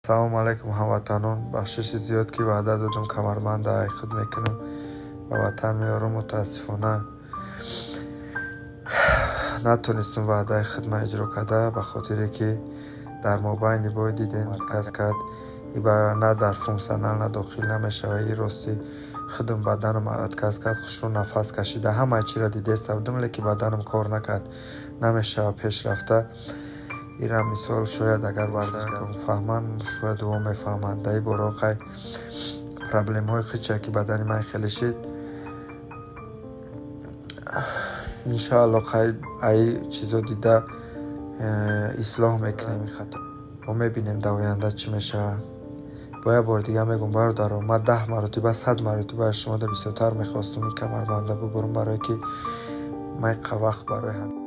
салому алайкум ҳамватанон. бахшиши зиёд ки ваъда додам камарбанда худ мекунам ба ватан меорам. мутаассифона натонистам ваъдаи хидма иҷро карда, ба хотире ки дар мобайни бой дидем марказ кард ибара на дар функсионал на дохил намешава. и рости хидм баданам отказ кард, хушрӯ нафас кашида ҳамаи чиро дидестам, леки баданам кор накард, намешава пеш рафта. ира мисол шояд агар варзишгарон фаҳманд, шояд ва мефаҳманд. дар бора хай проблемҳои хича ки бадани ман хеле шид, иншоалло хай ай чизо дида ислоҳ мекунем. ин хато ва мебинем дар оянда чӣ мешава. бо як бор дига мегӯям бародаро, ман 10 маротиба 100 маротиба аз шумо бисёртар мехостум ин камарбанда бубурам, барое ки ман қаввақт барои ҳам